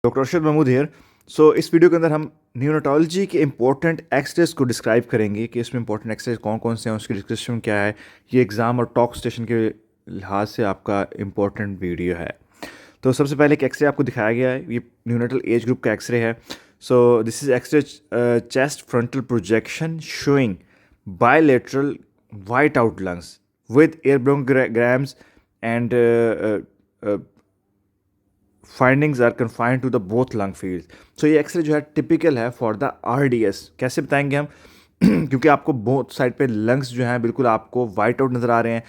Doctor Arshad Mahmood here. So इस video के अंदर हम न्यूरोटोलॉजी के इंपॉर्टेंट एक्सरेज को डिस्क्राइब करेंगे कि इसमें इंपॉर्टेंट एक्सरेज कौन कौन से हैं, उसकी डिस्क्रिप्शन क्या है। ये एग्ज़ाम और टॉक स्टेशन के लिहाज से आपका इंपॉर्टेंट वीडियो है। तो सबसे पहले एक एक्सरे आपको दिखाया गया है, ये न्यूनेटल एज ग्रुप का एक्सरे है। So this is x-ray chest frontal projection showing bilateral white out lungs with air bronchograms and findings are confined to the both lung field. So ये एक्सरे जो है टिपिकल है for the RDS. कैसे बताएंगे हम क्योंकि आपको बोथ साइड पे लंग्स जो हैं बिल्कुल आपको वाइट आउट नज़र आ रहे हैं,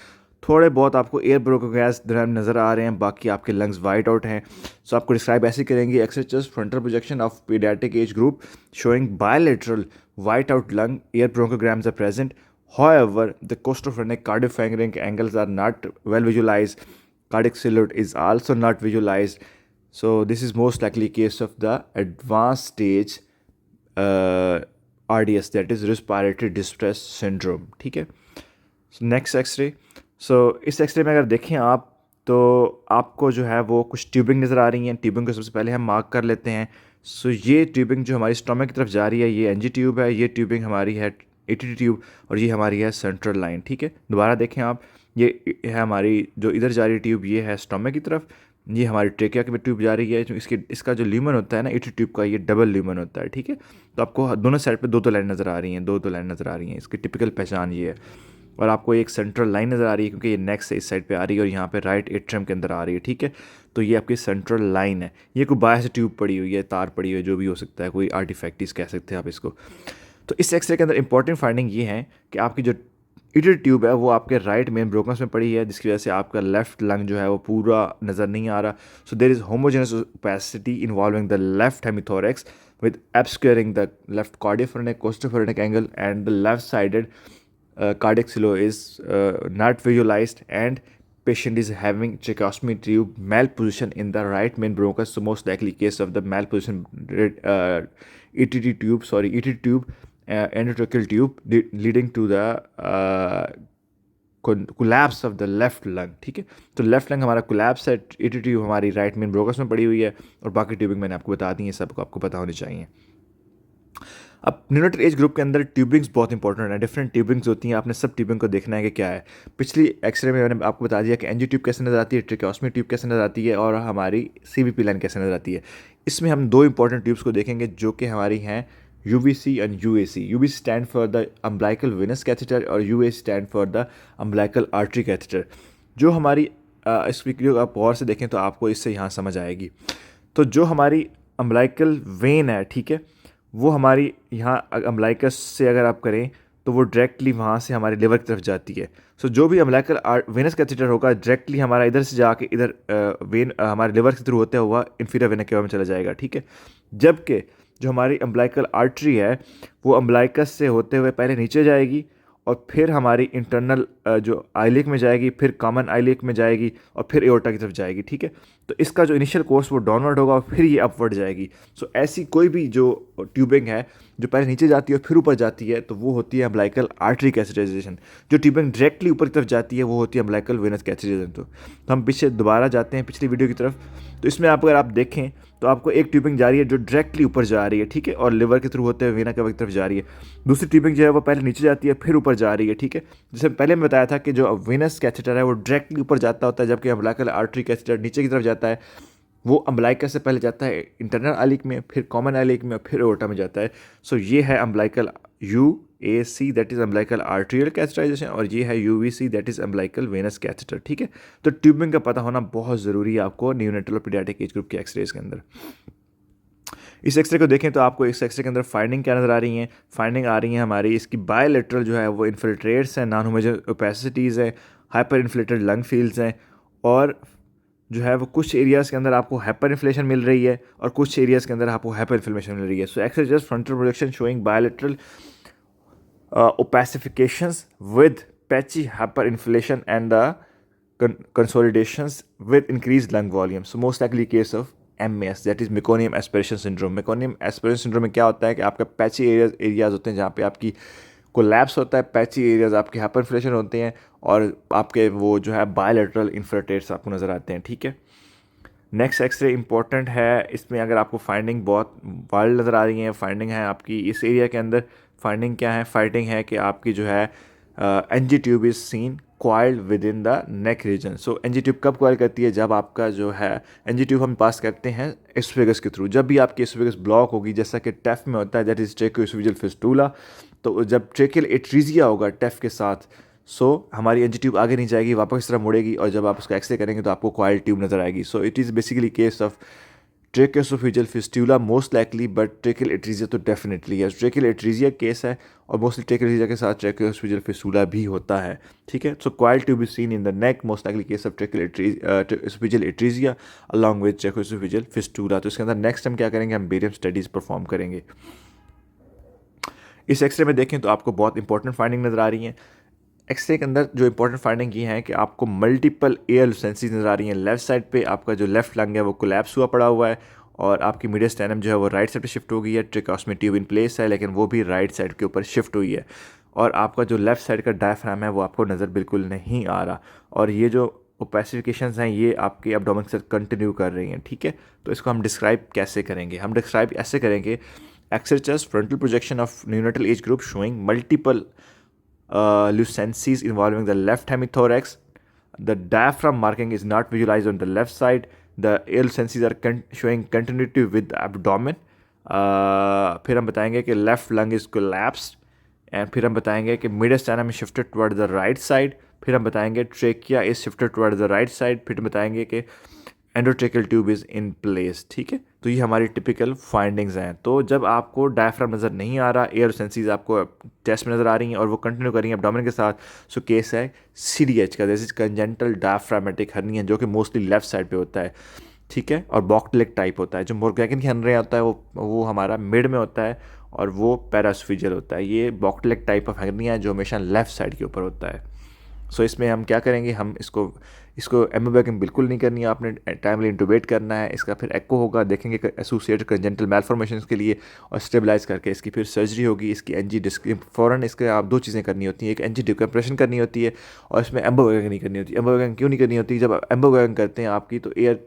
थोड़े बहुत आपको एयर ब्रोंकोगैस नज़र आ रहे हैं, बाकी आपके लंग्स वाइट आउट हैं। सो आपको डिस्क्राइब ऐसे करेंगे, x ray chest frontal projection of paediatric age group showing bilateral white out lung, air bronchograms are present, however the costophrenic cardiopharyngeal angles are not well visualized, cardiac silhouette is also not visualized. So this is most likely case of the advanced stage RDS, that is respiratory distress syndrome. ठीक है, next x ray. सो इस x-ray में अगर देखें आप तो आपको जो है वो कुछ ट्यूबिंग नज़र आ रही हैं। ट्यूबिंग को सबसे पहले हम मार्क कर लेते हैं। सो ये ट्यूबिंग जो हमारी स्टोमक की तरफ जा रही है ये एनजी ट्यूब है, ये ट्यूबिंग हमारी है एटी ट्यूब और ये हमारी है सेंट्रल लाइन। ठीक है, दोबारा देखें आप, ये है हमारी जो इधर जा रही ट्यूब, ये है स्टोमक की तरफ, ये हमारी ट्रेकिया की ट्यूब जा रही है। जो इसका जो ल्यूमन होता है ना एटी ट्यूब का, ये डबल ल्यूमन होता है। ठीक है, तो आपको दोनों साइड पे दो लाइन नज़र आ रही हैं, दो लाइन नज़र आ रही हैं। इसकी टिपिकल पहचान ये है। और आपको एक सेंट्रल लाइन नज़र आ रही है क्योंकि ये नेक से इस साइड पे आ रही है और यहाँ पे राइट एट्रियम के अंदर आ रही है। ठीक है, तो ये आपकी सेंट्रल लाइन है। ये कोई बाहर से ट्यूब पड़ी हुई है, तार पड़ी हुई है, जो भी हो सकता है, कोई आर्टिफैक्टिस कह सकते हैं आप इसको। तो इस एक्सरे के अंदर इंपॉर्टेंट फाइंडिंग ये है कि आपकी जो ईटर ट्यूब है वो आपके राइट मेन ब्रोंकस में पड़ी है, जिसकी वजह से आपका लेफ्ट लंग जो है वो पूरा नज़र नहीं आ रहा। So there is homogeneous opacity involving the left hemithorax with obscuring the left cardiopharyngeal costopharyngeal angle, and the left sided cardiac silo is not visualized, and patient is having tracheostomy tube malposition in the right main bronchus. So most likely case of the malposition ET tube endotracheal tube leading to the collapse of the left lung. ठीक है, तो left lung हमारा collapse है, eighty tube हमारी right main bronchus में पड़ी हुई है और बाकी ट्यूबिंग मैंने आपको बता दी है, सबको आपको पता होनी चाहिए। अब न्यूनेटल एज ग्रुप के अंदर ट्यूबिंग्स बहुत इंपॉर्टेंट है, डिफरेंट ट्यूबिंग्स होती हैं। आपने सब ट्यूबिंग को देखना है कि क्या है। पिछली एक्सरे में मैंने आपको बता दिया कि एनजी ट्यूब कैसे नज़र आती है, ट्रेकियोस्मी ट्यूब कैसे नज़र आती है और हमारी सीवीपी लाइन कैसे नज़र आती है। इसमें हम दो इंपॉर्टेंट ट्यूब्स को देखेंगे जो कि हमारी हैं UVC and UAC। UVC stand for the umbilical venous catheter और UAC stand for the umbilical artery catheter. जो हमारी इस वीडियो आप गौर से देखें तो आपको इससे यहाँ समझ आएगी। तो जो हमारी अम्बलाइकल वेन है, ठीक है, वो हमारी यहाँ अम्बलाइकस से अगर आप करें तो वो डायरेक्टली वहाँ से हमारे लिवर की तरफ जाती है। सो जो भी अम्बलाइकल वेनस कैथेटर होगा डायरेक्टली हमारा इधर से जाके इधर वेन हमारे लिवर के थ्रू होते हुआ इंफीरियर वेना केवा में चला जाएगा। ठीक है, जबकि जो हमारी अम्बलाइकल आर्टरी है वो अम्बलाइकस से होते हुए पहले नीचे जाएगी और फिर हमारी इंटरनल जो आइलिक में जाएगी, फिर कॉमन आइलिक में जाएगी और फिर एओर्टा की तरफ जाएगी। ठीक है, तो इसका जो इनिशियल कोर्स वो डाउनवर्ड होगा और फिर ये अपवर्ड जाएगी। सो ऐसी कोई भी जो ट्यूबिंग है जो पहले नीचे जाती है और फिर ऊपर जाती है तो वो होती है अम्बलाइकल आर्टरी कैथेटराइजेशन। जो ट्यूबिंग डायरेक्टली ऊपर की तरफ जाती है वो होती है अम्बलाइकल वेनस कैथेटराइजेशन। तो हम पीछे दोबारा जाते हैं पिछली वीडियो की तरफ। तो इसमें आप अगर आप देखें तो आपको एक ट्यूबिंग जा रही है जो डायरेक्टली ऊपर जा रही है, ठीक है, और लिवर के थ्रू होते हुए वेना केवा की तरफ जा रही है। दूसरी ट्यूबिंग जो है वो पहले नीचे जाती है फिर ऊपर जा रही है। ठीक है, जैसे पहले मैं बताया था कि जो वेनस कैथेटर है वो डायरेक्टली ऊपर जाता होता है, जबकि अम्बलाइकल आर्टरी कैथेटर नीचे की तरफ जाता है। वो अम्बलाइकस से पहले जाता है इंटरनल आइलिक में, फिर कॉमन आइलिक में, फिर एओर्टा में जाता है। सो ये है umbilical UAC that is umbilical arterial catheterization और ये है UVC that is umbilical venous catheter. ठीक है, तो ट्यूबिंग का पता होना बहुत ज़रूरी है आपको न्यूनेटल और पीडियाट्रिक एज ग्रुप के एक्सरेज के अंदर। इस एक्सरे को देखें तो आपको इस एक्सरे के अंदर फाइंडिंग क्या नज़र आ रही हैं। फाइंडिंग आ रही हैं हमारी इसकी बायलेटरल जो है वो इन्फिल्ट्रेट्स हैं, नॉन होमोजेनस ओपेसिटीज़ हैं, हाइपर इन्फ्लेटेड लंग फील्ड्स हैं और जो है वो कुछ एरियाज़ के अंदर आपको हाइपर इन्फ्लेशन मिल रही है और कुछ एरियाज़ के अंदर आपको हाइपर इन्फ्लेमेशन मिल रही है। So x-ray just frontal projection showing bilateral opacifications with patchy hyperinflation and the consolidations with increased lung volume. So most likely case of MAS, that is meconium aspiration syndrome. meconium aspiration syndrome में क्या होता है कि आपका patchy areas होते हैं जहाँ पे आपकी कोलैप्स होता है, पैची एरियाज आपके हाइपरइन्फ्लेशन होते हैं और आपके वो जो है बायलैटरल इन्फ्लेटेट्स आपको नज़र आते हैं। ठीक है, नेक्स्ट एक्सरे इंपॉर्टेंट है, इसमें अगर आपको फाइंडिंग बहुत वाइल्ड नज़र आ रही है, फाइंडिंग है आपकी इस एरिया के अंदर, फाइंडिंग क्या है, फाइंडिंग है कि आपकी जो है N G tube is seen coiled within the neck region. So N G tube कब क्वाइल करती है, जब आपका जो है एन जी ट्यूब हम पास करते हैं एसोफेगस के थ्रू। जब भी आपकी एसोफेगस ब्लॉक होगी, जैसा कि टेफ में होता है, दैट इज़ ट्रेकोएसोफेजियल फिस्टूला, तो जब ट्रेकियल एट्रीजिया होगा टेफ के साथ, सो हमारी एन जी ट्यूब आगे नहीं जाएगी, वापस इस तरह मुड़ेगी, और जब आप उसका एक्सरे करेंगे तो आपको क्वाइल ट्यूब नज़र आएगी। So it is basically case of tracheoesophageal fistula most likely, but tracheal atresia तो डेफिनेटली है। ट्रेकियल एट्रीजिया केस है, और मोस्टली ट्रेकियल एट्रीजिया के साथ ट्रेकोएसोफेजियल फिस्टूला भी होता है, ठीक है। So coil tube is seen in the neck, most likely case of tracheal oesophageal atresia along with tracheoesophageal fistula. तो इसके अंदर नेक्स्ट हम क्या करेंगे, हम बेरियम स्टडीज़ परफॉर्म करेंगे। इस एक्सरे में देखें तो आपको बहुत इंपॉर्टेंट फाइंडिंग नज़र आ रही हैं। एक्सरे के अंदर जो इंपॉर्टेंट फाइंडिंग ये है कि आपको मल्टीपल एयर लुसेंसीज नज़र आ रही हैं। लेफ्ट साइड पे आपका जो लेफ्ट लंग है वो कोलैप्स हुआ पड़ा हुआ है, और आपकी मीडियस्टेनम जो है वो राइट साइड पे शिफ्ट हो गई है। ट्रेकोस्मी ट्यूब इन प्लेस है, लेकिन वो भी राइट साइड के ऊपर शिफ्ट हुई है, और आपका जो लेफ्ट साइड का डायफ्राम है वो आपको नज़र बिल्कुल नहीं आ रहा, और ये जो ओपेसिफिकेशंस हैं ये आपके एब्डोमेन के साथ कंटिन्यू कर रही हैं, ठीक है। तो इसको हम डिस्क्राइब कैसे करेंगे, हम डिस्क्राइब ऐसे करेंगे, x ray chest frontal projection of neonatal age group showing multiple lucencies involving the left hemithorax. The diaphragm marking is not visualized on the left side. The air lucencies are showing continuity with the abdomen. फिर हम बताएंगे कि left lung is collapsed, and फिर हम बताएंगे कि mediastinum is shifted toward the right side. फिर हम बताएंगे trachea is shifted toward the right side. फिर बताएंगे कि endotracheal tube is in place, ठीक है। तो ये हमारी टिपिकल फाइंडिंग्स हैं। तो जब आपको डायफ्राम नज़र नहीं आ रहा, एयर सेंसीज आपको चेस्ट में नज़र आ रही हैं और वो कंटिन्यू कर रही हैं एब्डोमेन के साथ, सो केस है सी डी एच का, this is congenital diaphragmatic hernia, जो कि मोस्टली लेफ्ट साइड पे होता है, ठीक है, और बॉक्टलेग टाइप होता है। जो मोरगैगन की हर्निया होता है वो हमारा मिड में होता है, और वो पैरासोफिजियल होता है। ये बॉक्टलेग टाइप ऑफ हर्निया है जो हमेशा लेफ्ट साइड के ऊपर होता है। सो इसमें हम क्या करेंगे, हम इसको एम्बोबैगिंग बिल्कुल नहीं करनी है, आपने टाइमली इंटूबेट करना है। इसका फिर एको होगा, देखेंगे एसोसिएटेड कंजेंटल मैलफॉर्मेशन के लिए, और स्टेबलाइज करके इसकी फिर सर्जरी होगी। इसकी एनजी फ़ौरन इसके आप दो चीज़ें करनी होती हैं, एक एनजी डिकम्प्रेशन करनी होती है, और इसमें एम्बोबैगिंग नहीं करनी होती। एम्बोबैगिंग क्यों नहीं करनी होती, जब एम्बोबैगिंग करते हैं आपकी तो एयर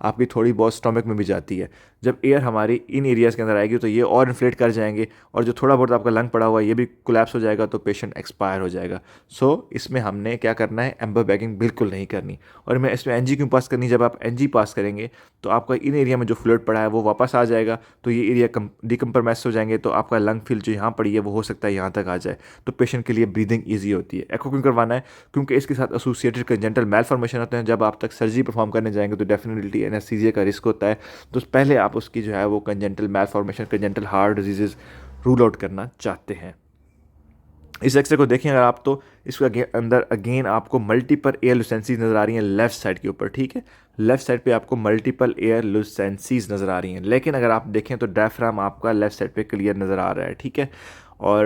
आपकी थोड़ी बहुत स्टमक में भी जाती है। जब एयर हमारी इन एरियाज़ के अंदर आएगी तो ये और इन्फ्लेट कर जाएंगे, और जो थोड़ा बहुत आपका लंग पड़ा हुआ है ये भी कोलैप्स हो जाएगा, तो पेशेंट एक्सपायर हो जाएगा। सो इसमें हमने क्या करना है, एम्बोबैगिंग बिल्कुल नहीं करनी। और मैं इसमें एनजी क्यों पास करनी, जब आप एनजी पास करेंगे तो आपका इन एरिया में जो फ्लूइड पड़ा है वो वापस आ जाएगा, तो ये एरिया डिकम्प्रोमाइज हो जाएंगे, तो आपका लंग फिल जो यहाँ पड़ी है वो हो सकता है यहाँ तक आ जाए, तो पेशेंट के लिए ब्रीदिंग ईजी होती है। एको क्यों करवाना है, क्योंकि इसके साथ एसोसिएटेड कंजेंटल मैलफॉर्मेशन होते हैं। जब आप तक सर्जरी परफॉर्म करने जाएंगे तो डेफिनेटली एनेस्थीसिया का रिस्क होता है, तो पहले आप उसकी जो है वो congenital malformation, congenital heart disease rule out करना चाहते हैं। इस एक्सरे को देखें अगर आप, तो इसके अंदर अगेन आपको मल्टीपल एयर लुसेंसीज नज़र आ रही हैं लेफ्ट साइड के ऊपर, ठीक है। लेफ्ट साइड पे आपको मल्टीपल एयर लुसेंसीज नज़र आ रही हैं, लेकिन अगर आप देखें तो डायफ्राम आपका लेफ्ट साइड पे क्लियर नज़र आ रहा है, ठीक है। और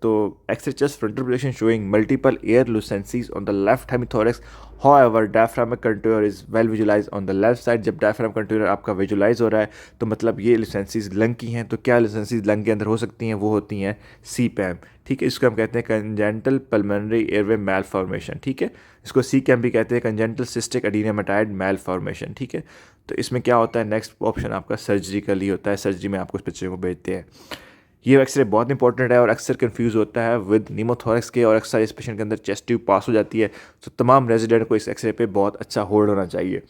तो x-ray chest frontal projection showing multiple air lucencies on the left hemithorax, however diaphragmatic contour is well visualise on the left side. जब डायफ्राम कंटूर आपका विजुलाइज हो रहा है तो मतलब ये लुसेंसीज लंग की हैं। तो क्या लुसेंसीज लंग के अंदर हो सकती हैं, वो होती हैं सी पैम, ठीक है। इसको हम कहते हैं कंजेंटल पल्मोनरी एयरवे मैलफॉर्मेशन, ठीक है। इसको सी कैम भी कहते हैं, कंजेंटल सिस्टिक एडिनोमेटाइड मैलफॉर्मेशन, ठीक है। तो इसमें क्या होता है, नेक्स्ट ऑप्शन आपका सर्जिकल ही होता है, सर्जरी में आपको उस बच्चे को भेजते हैं। ये एक्सरे बहुत इंपॉर्टेंट है और अक्सर कंफ्यूज होता है विद नीमोथोरैक्स के, और अक्सर इस पेशेंट के अंदर चेस्ट ट्यूब पास हो जाती है। तो तमाम रेजिडेंट को इस एक्सरे पे बहुत अच्छा होल्ड होना चाहिए।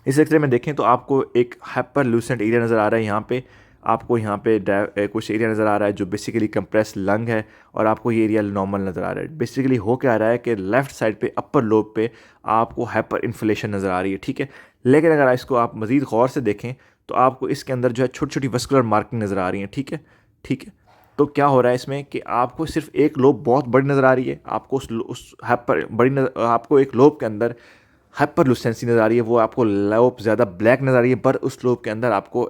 इस एक्सरे में देखें तो आपको एक हाइपर लूसेंट एरिया नज़र आ रहा है, यहाँ पे आपको यहाँ पे कुछ एरिया नज़र आ रहा है जो बेसिकली कंप्रेस लंग है, और आपको ये एरिया नॉर्मल नज़र आ रहा है। बेसिकली हो क्या रहा है कि लेफ्ट साइड पे अपर लोब पे आपको हाइपर इन्फ्लेशन नज़र आ रही है, ठीक है। लेकिन अगर इसको आप मज़ीद गौर से देखें तो आपको इसके अंदर जो है छोटी छोटी वस्कुलर मार्किंग नज़र आ रही हैं, ठीक है, ठीक है। तो क्या हो रहा है इसमें कि आपको सिर्फ एक लोब बहुत बड़ी नज़र आ रही है, आपको उस हाइपर आपको एक लोब के अंदर हाइपर लुसेंसी नज़र आ रही है, वो आपको लोब ज़्यादा ब्लैक नज़र आ रही है, पर उस लोब के अंदर आपको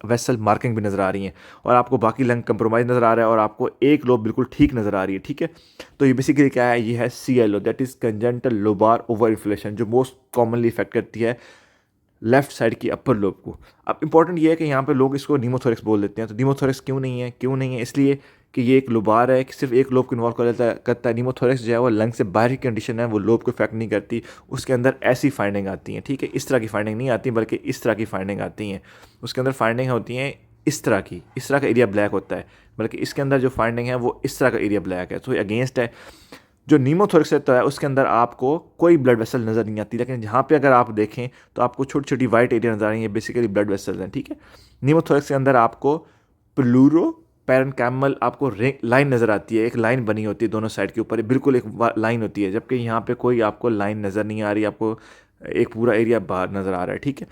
वेसल मार्किंग भी नज़र आ रही है, और आपको बाकी लंग कंप्रोमाइज नज़र आ रहा है, और आपको एक लोब बिल्कुल ठीक नज़र आ रही है, ठीक है। तो ये बेसिकली क्या है, ये है CLO, that is congenital lobar over inflation, जो मोस्ट कॉमनली इफेक्ट करती है लेफ्ट साइड की अपर लोब को। अब इंपॉर्टेंट ये है कि यहाँ पे लोग इसको नीमोथोरैक्स बोल देते हैं, तो नीमोथोरैक्स क्यों नहीं है, इसलिए कि ये एक लोबार है कि सिर्फ एक लोब को इन्वॉल्व करता है। नीमोथोरेक्स जो है वो लंग से बाहर की कंडीशन है, वो लोब को इफेक्ट नहीं करती, उसके अंदर ऐसी फाइंडिंग आती हैं, ठीक है। इस तरह की फाइंडिंग नहीं आती बल्कि इस तरह की फाइंडिंग आती हैं। उसके अंदर फाइंडिंग होती हैं इस तरह का एरिया ब्लैक होता है, बल्कि इसके अंदर जो फाइंडिंग है वो इस तरह का एरिया ब्लैक है, तो अगेंस्ट है। जो नीमोथोरेक्स रहता है उसके अंदर आपको कोई ब्लड वेसल नज़र नहीं आती, लेकिन जहाँ पे अगर आप देखें तो आपको छोटी छोटी वाइट एरिया नज़र आ रही है, बेसिकली ब्लड वेसल्स हैं, ठीक है। नीमोथोरेक्स के अंदर आपको प्लूरो पैरेन्काइमल आपको लाइन नज़र आती है, एक लाइन बनी होती है दोनों साइड के ऊपर, बिल्कुल एक लाइन होती है, जबकि यहाँ पे कोई आपको लाइन नज़र नहीं आ रही, आपको एक पूरा एरिया बाहर नज़र आ रहा है, ठीक है।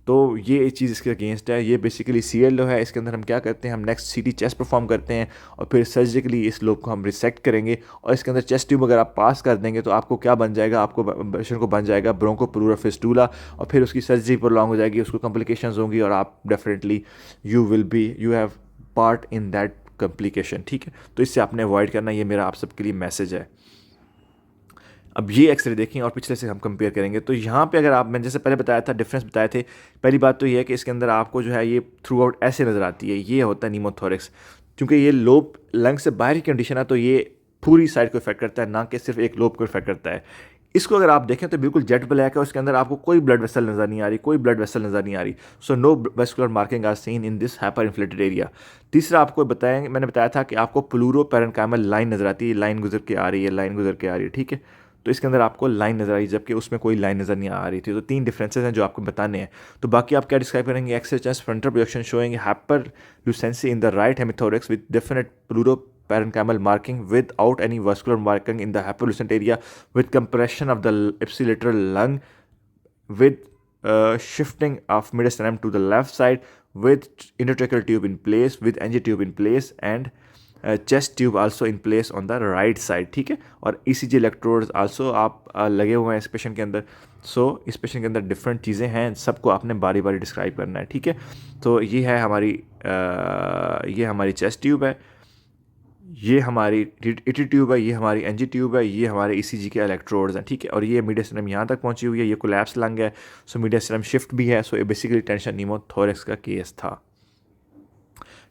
तो ये चीज़ इसके अगेंस्ट है। ये बेसिकली CLO है। इसके अंदर हम क्या करते हैं, हम नेक्स्ट CT चेस्ट परफॉर्म करते हैं और फिर सर्जिकली इस लोब को हम रिसेक्ट करेंगे, और इसके अंदर चेस्ट ट्यूब अगर आप पास कर देंगे तो आपको क्या बन जाएगा, आपको पेशेंट को बन जाएगा ब्रोंकोप्लूरल फिस्टूला, और फिर उसकी सर्जरी प्रोलॉन्ग हो जाएगी, उसको कॉम्प्लिकेशंस होंगी, और आप definitely you have part in that complication, ठीक है। तो इससे आपने अवॉइड करना, ये मेरा आप सबके लिए मैसेज है। अब ये एक्सरे देखें और पिछले से हम कंपेयर करेंगे, तो यहाँ पे अगर आप, मैंने जैसे पहले बताया था, डिफरेंस बताए थे। पहली बात तो ये है कि इसके अंदर आपको जो है ये थ्रू आउट ऐसे नज़र आती है, ये होता है नीमोथोरेक्स। क्योंकि ये लोब लंग से बाहर की कंडीशन है, तो ये पूरी साइड को इफेक्ट करता है, ना कि सिर्फ एक लोब को इफेक्ट करता है। इसको अगर आप देखें तो बिल्कुल जेट ब्लैक है, उसके अंदर आपको कोई ब्लड वेसल नज़र नहीं आ रही, कोई ब्लड वेसल नज़र नहीं आ रही। So no vascular marking are seen in this hyper inflated area. तीसरा आपको मैंने बताया था कि आपको प्लूरो पैरेन्काइमल लाइन नज़र आती है, लाइन गुजर के आ रही है, लाइन गुजर के आ रही है, ठीक है। तो इसके अंदर आपको लाइन नज़र आई, जबकि उसमें कोई लाइन नज़र नहीं आ रही थी। तो 3 डिफरेंसेस हैं जो आपको बताने हैं। तो बाकी आप क्या डिस्क्राइब करेंगे, x ray chest frontal projection showing hyperlucency in the right hemithorax with definite pleuro parenchymal marking without any vascular marking in the hypolucent area, with compression of the ipsilateral lung, with shifting of mediastinum to the left side, with endotracheal tube in place, with NG tube in place, and chest tube also in place on the right side, ठीक है। और ECG electrodes also आप लगे हुए हैं इस patient के अंदर। सो इस पेशेंट के अंदर डिफरेंट चीज़ें हैं, सबको आपने बारी बारी डिस्क्राइब करना है, ठीक है। तो ये है हमारी चेस्ट ट्यूब है, ये हमारी इटी ट्यूब है, ये हमारी NG ट्यूब है, ये हमारे ECG के इलेक्ट्रोड्स हैं, ठीक है। और ये मीडियस्टिनम यहाँ तक पहुँची हुई है, ये कोलैप्स लंग है, सो मीडियस्टिनम शिफ्ट भी है। सो ये बेसिकली टेंशन नीमोथोरेक्स का केस था।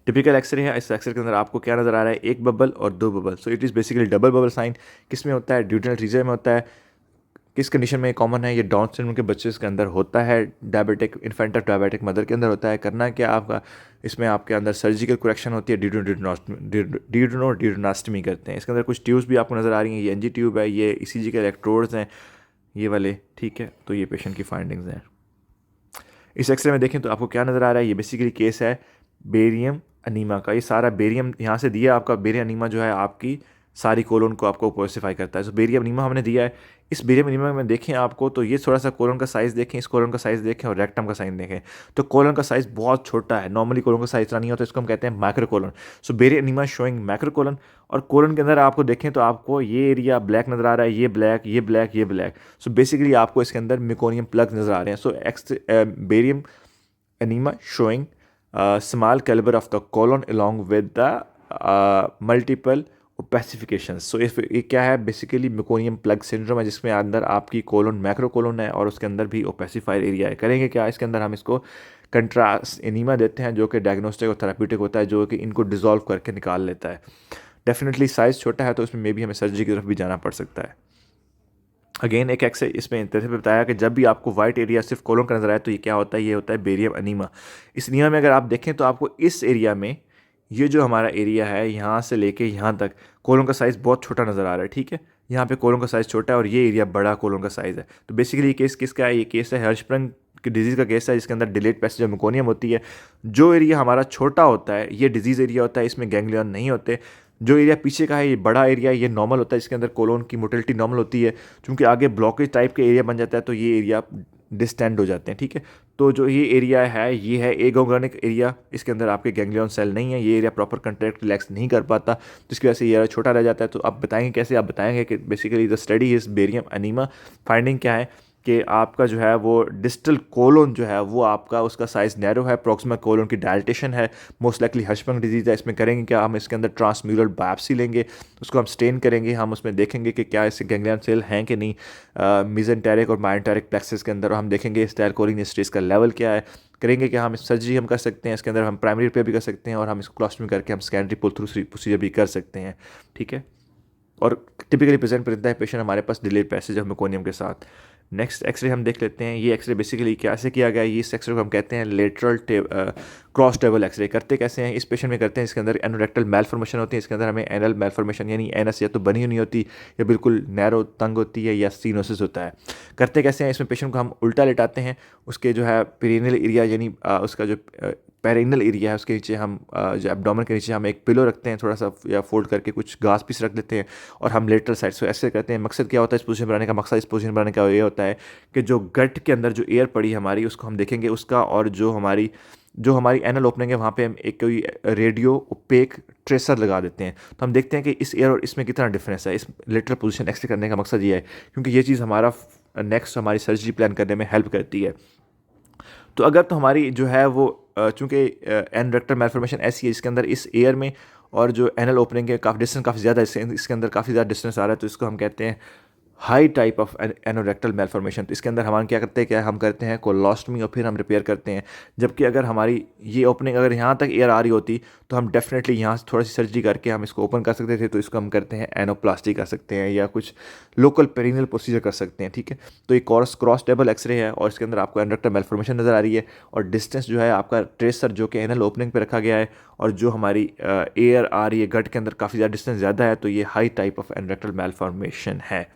टिपिकल एक्सरे है, इस एक्सरे के अंदर आपको क्या नज़र आ रहा है, एक बबल और 2 bubble. So it is basically double bubble sign. किस में होता है, ड्यूडेनल रीजन में होता है। किस कंडीशन में ये कॉमन है, ये डाउन सिंड्रोम के बच्चे के अंदर होता है, diabetic infant of diabetic mother के अंदर होता है। करना क्या आपका, इसमें आपके अंदर सर्जिकल करेक्शन होती है, ड्यूडेनोस्टमी करते हैं। इसके अंदर कुछ ट्यूब्स भी आपको नज़र आ रही हैं, ये NG ट्यूब है, ये ECG के इलेक्ट्रोड्स हैं, ये वाले, ठीक है। तो ये पेशेंट की फाइंडिंग्स हैं। इस एक्सरे में देखें तो आपको क्या नज़र आ रहा है, ये बेसिकली केस है बेरियम अनीमा का। ये सारा बेरियम यहाँ से दिया आपका, बेरियम अनीमा जो है आपकी सारी कोलोन को आपको ओसिफाई करता है। तो बेरियम अनीमा हमने दिया है। इस बेरियम अनीमा में देखें आपको, तो ये थोड़ा सा कोलोन का साइज़ देखें, इस कोलोन का साइज़ देखें और रेक्टम का साइज़ देखें, तो कोलोन का साइज़ बहुत छोटा है। नॉर्मली कोलोन का साइज़ इतना नहीं होता, इसको हम कहते हैं मैक्रो कोलोन। सो barium enema showing macro colon. और कोलोन के अंदर आपको देखें तो आपको ये एरिया ब्लैक नज़र आ रहा है, ये ब्लैक, ये ब्लैक, ये ब्लैक। सो बेसिकली आपको इसके अंदर मेकोनियम प्लग नज़र आ रहे हैं। सो barium anemia showing small caliber of the colon along with the multiple opacifications। सो ये क्या है, बेसिकली मेकोनियम प्लग सिंड्रोम है, जिसमें अंदर आपकी कोलोन मैक्रो कोलोन है और उसके अंदर भी ओपेसिफाइड एरिया है। करेंगे क्या, इसके अंदर हम इसको कंट्रास्ट एनीमा देते हैं, जो कि डायग्नोस्टिक और थेराप्यूटिक होता है, जो कि इनको डिजोल्व करके निकाल लेता है। डेफिनेटली साइज़ छोटा है तो उसमें मे भी हमें सर्जरी की तरफ भी जाना पड़ सकता है। अगेन एक एक्स इसमें तरह से बताया कि जब भी आपको वाइट एरिया सिर्फ कोलोन का नजर आए तो ये क्या होता है, ये होता है बेरियम अनीमा। इस अनीमा में अगर आप देखें तो आपको इस एरिया में, ये जो हमारा एरिया है यहाँ से लेके यहाँ तक, कोलोन का साइज़ बहुत छोटा नज़र आ रहा है, ठीक है। यहाँ पे कोलोन का साइज़ छोटा है और ये एरिया बड़ा कोलोन का साइज़ है। तो बेसिकली ये केस किसका है, ये केस है हर्शस्प्रंग की डिजीज़ का केस है, जिसके अंदर डिलेट पैसेज ऑफ मेकोनियम होती है। जो एरिया हमारा छोटा होता है ये डिजीज़ एरिया होता है, इसमें गैंग्लियन नहीं होते। जो एरिया पीछे का है ये बड़ा एरिया, ये नॉर्मल होता है, इसके अंदर कोलोन की मोटिलिटी नॉर्मल होती है। क्योंकि आगे ब्लॉकेज टाइप के एरिया बन जाता है तो ये एरिया डिस्टेंड हो जाते हैं, ठीक है। तो जो ये एरिया है ये है एगोगोनिक एरिया, इसके अंदर आपके गैंग्लियन सेल नहीं है, ये एरिया प्रॉपर कंट्रैक्ट रिलैक्स नहीं कर पाता, जिसकी वजह से ये एरिया छोटा रह जाता है। तो आप बताएंगे कैसे, आप बताएंगे कि basically the study is barium enema. Finding क्या है, कि आपका जो है वो डिस्टल कोलोन जो है वो आपका उसका साइज़ नैरो है, प्रॉक्सिमल कोलोन की डायलिटेशन है, मोस्ट लाइकली हर्शबर्ग डिजीज़ है। इसमें करेंगे क्या, हम इसके अंदर ट्रांसम्यूरल बायोप्सी लेंगे, उसको हम स्टेन करेंगे, हम उसमें देखेंगे कि क्या इससे गैंग्लियन सेल हैं कि नहीं मेसेंटेरिक और मायोटेरिक प्लेक्सस के अंदर, और हम देखेंगे स्टाइलकोलिनेस्टेरेज का लेवल क्या है। करेंगे कि हम सर्जरी हम कर सकते हैं, इसके अंदर हम प्राइमरी रिपेयर भी कर सकते हैं और हम इसको क्लोस्टमी करके हम सेकेंडरी पुल थ्रू प्रोसीजर भी कर सकते हैं, ठीक है। और टिपिकली प्रेजेंट करता है पेशेंट हमारे पास डिलेड पैसेज ऑफ मेकोनियम के साथ। नेक्स्ट एक्सरे हम देख लेते हैं। ये एक्सरे बेसिकली कैसे किया गया है, ये इस एक्सरे को हम कहते हैं लेटरल क्रॉस टेबल एक्सरे। करते कैसे हैं, इस पेशेंट में करते हैं इसके अंदर एनोरेक्टल मैलफॉर्मेशन होती है, इसके अंदर हमें एनल मैलफॉर्मेशन यानी एनस या तो बनी हुई नहीं होती या बिल्कुल नैरो तंग होती है या सीनोसिस होता है। करते कैसे हैं, इसमें पेशेंट को हम उल्टा लेटाते हैं, उसके जो है पेरिनियल एरिया यानी उसका जो पेरिनियल एरिया है उसके नीचे हम जो एब्डोमेन के नीचे हम एक पिलो रखते हैं थोड़ा सा, या फोल्ड करके कुछ घास पीस रख लेते हैं और हम लेटरल साइड से ऐसे करते हैं। मकसद क्या होता है इस पोजीशन बनाने का, मकसद इस पोजीशन बनाने का ये होता है कि जो गट के अंदर जो एयर पड़ी हमारी उसको हम देखेंगे उसका, और जो हमारी एनल ओपनिंग है वहाँ पे हम एक कोई रेडियो ओपेक ट्रेसर लगा देते हैं। तो हम देखते हैं कि इस एयर और इसमें कितना डिफरेंस है। इस लेटरल पोजीशन एक्सरे करने का मकसद ये है क्योंकि ये चीज़ हमारा नेक्स्ट हमारी सर्जरी प्लान करने में हेल्प करती है। तो अगर तो हमारी जो है वो चूँकि एनरेक्टल मैलफॉर्मेशन ऐसी है इसके अंदर इस एयर में और जो एनल ओपनिंग के काफ़ी डिस्टेंस काफ़ी ज़्यादा है, इसके अंदर काफ़ी ज़्यादा डिस्टेंस आ रहा है, तो इसको हम कहते हैं high type of anorectal malformation. तो इसके अंदर हम क्या करते हैं, क्या हम करते हैं कोलोस्टमी और फिर हम रिपेयर करते हैं। जबकि अगर हमारी ये ओपनिंग अगर यहाँ तक एयर आ रही होती तो हम डेफिनेटली यहाँ से थोड़ी सी सर्जरी करके हम इसको ओपन कर सकते थे, तो इसको हम करते हैं एनोप्लास्टी कर सकते हैं या कुछ लोकल पेरिनियल प्रोसीजर कर सकते हैं, ठीक है। तो ये क्रॉस टेबल एक्सरे है और इसके अंदर आपको एनोरेक्टल मैलफॉर्मेशन नज़र आ रही है और डिस्टेंस जो है आपका ट्रेसर जो कि एनल ओपनिंग पे रखा गया है और जो हमारी एयर आ रही है गट के अंदर काफ़ी ज़्यादा डिस्टेंस ज़्यादा है, तो ये high type of anorectal malformation है।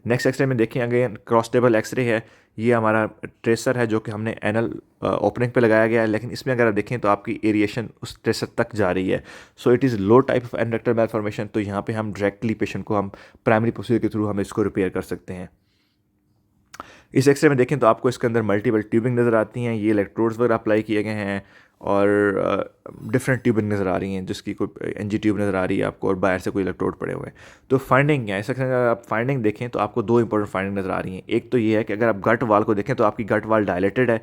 नेक्स्ट एक्सरे में देखें अगेन क्रॉस टेबल एक्सरे है। ये हमारा ट्रेसर है जो कि हमने एनल ओपनिंग पे लगाया गया है, लेकिन इसमें अगर आप देखें तो आपकी एरिएशन उस ट्रेसर तक जा रही है। So it is low type of anorectal malformation. तो यहाँ पे हम डायरेक्टली पेशेंट को हम प्राइमरी प्रोसीजर के थ्रू हम इसको रिपेयर कर सकते हैं। इस एक्सरे में देखें तो आपको इसके अंदर मल्टीपल ट्यूबिंग नज़र आती हैं, ये इलेक्ट्रोड्स वगैरह अप्लाई किए गए हैं और डिफरेंट ट्यूबिंग नज़र आ रही हैं, जिसकी कोई एनजी ट्यूब नज़र आ रही है आपको और बाहर से कोई इलेक्ट्रोड पड़े हुए हैं। तो फाइंडिंग क्या है, इस अगर आप फाइंडिंग देखें तो आपको दो इंपॉर्टेंट फाइंडिंग नज़र आ रही हैं। एक तो ये है कि अगर आप गट वाल को देखें तो आपकी गट वाल डायलेटेड है।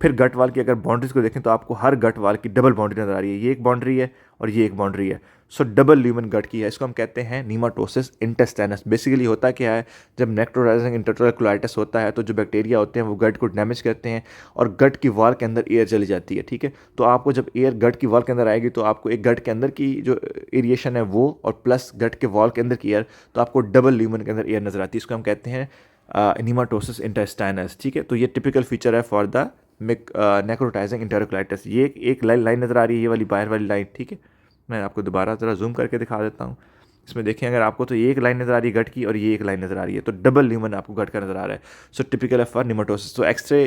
फिर गट वाल की अगर बाउंड्रीज को देखें तो आपको हर गट वाल की डबल बाउंड्री नज़र आ रही है, ये एक बाउंड्री है और ये एक बाउंड्री है। सो डबल ल्यूमन गट की है, इसको हम कहते हैं नीमाटोसिस इंटेस्टाइनस। बेसिकली होता क्या है, जब नेक्रोटाइजिंग इंटरट्रल कोलाइटिस होता है तो जो बैक्टीरिया होते हैं वो गट को डैमेज करते हैं और गट की वॉल के अंदर एयर चली जाती है, ठीक है। तो आपको जब एयर गट की वॉल के अंदर आएगी तो आपको एक गट के अंदर की जो एरिएशन है वो और प्लस गट के वॉल के अंदर की एयर, तो आपको डबल ल्यूमन के अंदर एयर नज़र आती है। इसको हम कहते हैं नीमाटोसिस इंटेस्टाइनस, ठीक है। तो ये टिपिकल फीचर है फॉर द नेक्रोटाइजिंग इंटरकोलाइटिस। ये एक लाइन नज़र आ रही है, ये वाली बाहर वाली लाइन, ठीक है। मैं आपको दोबारा ज़रा जूम करके दिखा देता हूँ। इसमें देखें अगर आपको तो ये एक लाइन नज़र आ रही है गट की और ये एक लाइन नज़र आ रही है, तो डबल ल्यूमन आपको गट का नज़र आ रहा है। So typical of pneumatosis. तो x ray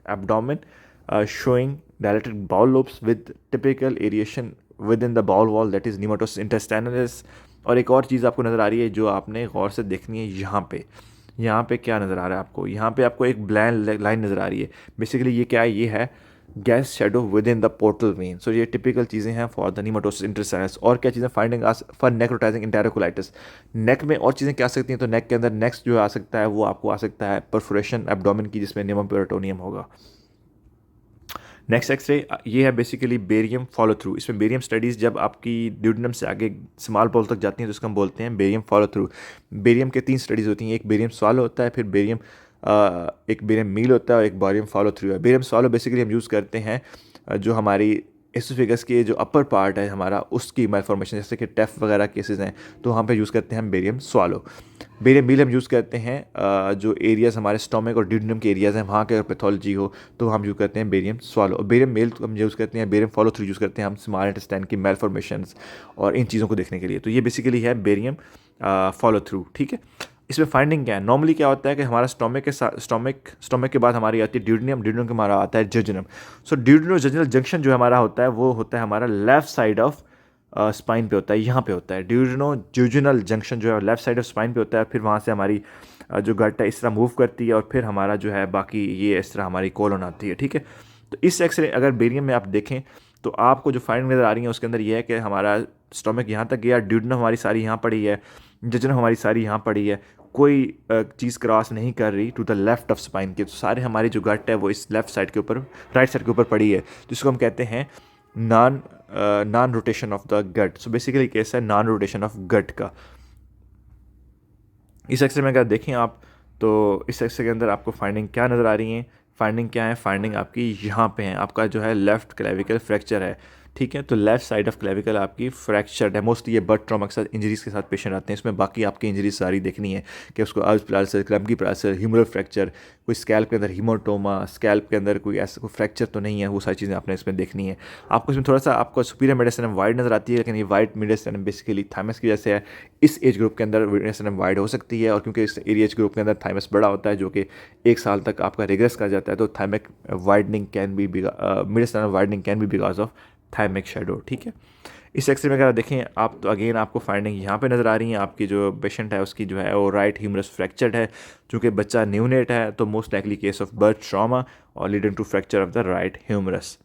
abdomen showing dilated bowel lobes with typical aeration within the bowel wall, that is nematosis intestinalis। और एक और चीज़ आपको नज़र आ रही है जो आपने गौर से देखनी है, यहाँ पे क्या नज़र आ रहा है आपको, यहाँ पे आपको एक ब्लैंक लाइन नज़र आ रही है। बेसिकली ये क्या है, ये है gas shadow within the portal vein. So ये टिपिकल चीज़ें हैं फॉर द नीमाटोसिस इंटेस्टाइनस। और क्या चीज़ें फाइंडिंग फॉर नेक्रोटाइजिंग इंटेरोकोलाइटिस। नेक में और चीज़ें क्या आ सकती हैं, तो नेक के अंदर नेक्स्ट जो आ सकता है वो आपको आ सकता है परफोरेशन एब्डोमेन की, जिसमें निमम पेरिटोनियम होगा। नेक्स्ट एक्सरे ये है बेसिकली बेरियम फॉलो थ्रू। इसमें बेरियम स्टडीज़ जब आपकी ड्यूडेनम से आगे स्मॉल बॉल तक जाती हैं तो इसको हम बोलते हैं बेरियम फॉलो थ्रू। बेरियम के 3 स्टडीज़ होती हैं, एक बेरियम स्वालो होता है, फिर एक बेरियम मील होता है और एक बेरियम फॉलो थ्रू है। बेरियम स्वालो बेसिकली हम यूज़ करते हैं जो हमारी एसोफेगस के जो अपर पार्ट है हमारा उसकी मैलफॉर्मेशन, जैसे कि टेफ वगैरह केसेस हैं तो वहाँ पे यूज़ करते हैं हम बेरियम स्वालो। बेरियम मील हम यूज़ करते हैं जो एरियाज़ हमारे स्टोमक और ड्यूडेनम के एरियाज़ हैं वहाँ के अगर पैथोलॉजी हो तो हम यूज़ करते हैं बेरियम स्वालो। और बेरियम मेल हम यूज़ करते हैं, बेरियम फॉलो थ्रू यूज़ करते हैं हम स्मॉल इंटेस्टाइन की मैलफॉर्मेशंस और इन चीज़ों को देखने के लिए। तो ये बेसिकली है बेरियम फॉलो थ्रू, ठीक है। इसमें फाइंडिंग क्या है, नॉर्मली क्या होता है कि हमारा स्टोमक के बाद हमारी आती है ड्यूडेनम के हमारा आता है जजनम। सो ड्यूडेनो जजनल जंक्शन जो हमारा होता है वो होता है हमारा लेफ्ट साइड ऑफ स्पाइन पे होता है, यहाँ पे होता है ड्यूडेनो जजनल जंक्शन जो है लेफ्ट साइड ऑफ स्पाइन पे होता है। फिर वहाँ से हमारी जो गट है इस तरह मूव करती है और फिर हमारा जो है बाकी ये इस तरह हमारी कोलन आती है, ठीक है। तो इस एक्सरे अगर बेरियम में आप देखें तो आपको जो फाइंडिंग नज़र आ रही है उसके अंदर ये है कि हमारा स्टोमक यहाँ तक गया, ड्यूडेनम हमारी सारी यहाँ पड़ी है, जजनम हमारी सारी यहाँ पड़ी है कोई चीज़ क्रॉस नहीं कर रही to the left of spine के, तो सारे हमारी जो गट है वो इस लेफ्ट साइड के ऊपर, राइट साइड के ऊपर पड़ी है, जिसको हम कहते हैं non rotation of the gut. So basically case है नॉन रोटेशन ऑफ गट का। इस एक्सरे में अगर देखें आप, तो इस एक्सरे के अंदर आपको फाइंडिंग क्या नज़र आ रही है? फाइंडिंग क्या है? फाइंडिंग आपकी यहाँ पे है, आपका जो है लेफ़्ट क्लेविकल फ्रैक्चर है, ठीक है। तो लेफ़्ट साइड ऑफ क्लेविकल आपकी फ्रैक्चर्ड है। मोस्टली ये बर्ड ट्रॉमा के साथ इंजरीज़ के साथ पेशेंट आते हैं, इसमें बाकी आपकी इंजरीज सारी देखनी है कि उसको अर्ज प्लासर, क्लम्की प्लासर, ह्यूमरल फ्रैक्चर, कोई स्कैल्प के अंदर हीमोटोमा, स्कैल्प के अंदर कोई ऐसा कोई फ्रैक्चर तो नहीं है, वो सारी चीज़ें आपने इसमें देखनी है। आपको इसमें थोड़ा सा आपको सुपीरियर मेडिसिनम वाइड नज़र आती है, लेकिन ये वाइड मेडिसिनम बेसिकली थाइमस की वजह से है। इस एज ग्रुप के अंदर मेडिसिनम वाइड हो सकती है, और क्योंकि इस एज ग्रुप के अंदर थाइमस बड़ा होता है जो कि 1 साल तक आपका रिग्रेस कर जाता है, तो thymic widening can be medicinal widening can be because of thymic shadow, ठीक है। इस एक्सरे में अगर देखें आप, तो अगेन आपको फाइंडिंग यहाँ पे नज़र आ रही है, आपकी जो पेशेंट है उसकी जो है वो राइट ह्यूमरस फ्रैक्चर्ड है। चूँकि बच्चा न्यूनेट है, तो most likely case of birth trauma और leading to fracture of the right humerus.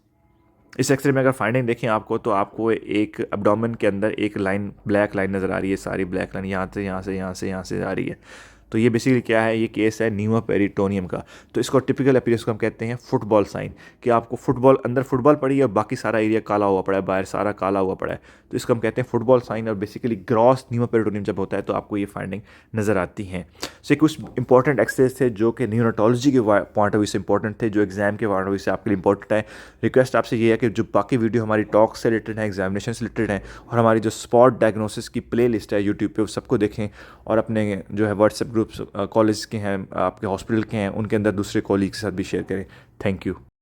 इस एक्सरे में अगर फाइंडिंग देखें आपको, तो आपको एक एब्डोमेन के अंदर एक लाइन, ब्लैक लाइन नज़र आ रही है, सारी ब्लैक लाइन यहाँ से यहाँ से यहाँ से यहाँ से आ रही है। तो ये बेसिकली क्या है? ये केस है न्यूमा पेरिटोनियम का। तो इसको टिपिकल अपीयरेंस को हम कहते हैं फुटबॉल साइन, कि आपको फुटबॉल अंदर फुटबॉल पड़ी है और बाकी सारा एरिया काला हुआ पड़ा है, बाहर सारा काला हुआ पड़ा है, तो इसको हम कहते हैं फुटबॉल साइन। और बेसिकली ग्रॉस न्यूमा पेरिटोनियम जब होता है तो आपको ये फाइंडिंग नज़र आती हैं। सो कुछ इंपॉर्टेंट एक्सरेज थे जो कि न्यूरोटोलॉजी के पॉइंट ऑफ व्यू से इंपॉर्टेंट थे, जो एग्जाम के पॉइंट ऑफ व्यू से आपके लिए इंपॉर्टेंट है। रिक्वेस्ट आपसे ये है कि जो बाकी वीडियो हमारी टॉक से रिलेटेड है, एग्जामिनेशन से रिलेटेड है, और हमारी जो स्पॉट डायग्नोसिस की प्ले लिस्ट है यूट्यूब पे, वो सबको देखें, और अपने जो है व्हाट्सएप ग्रुप्स कॉलेज के हैं, आपके हॉस्पिटल के हैं, उनके अंदर दूसरे कॉलीग के साथ भी शेयर करें। Thank you.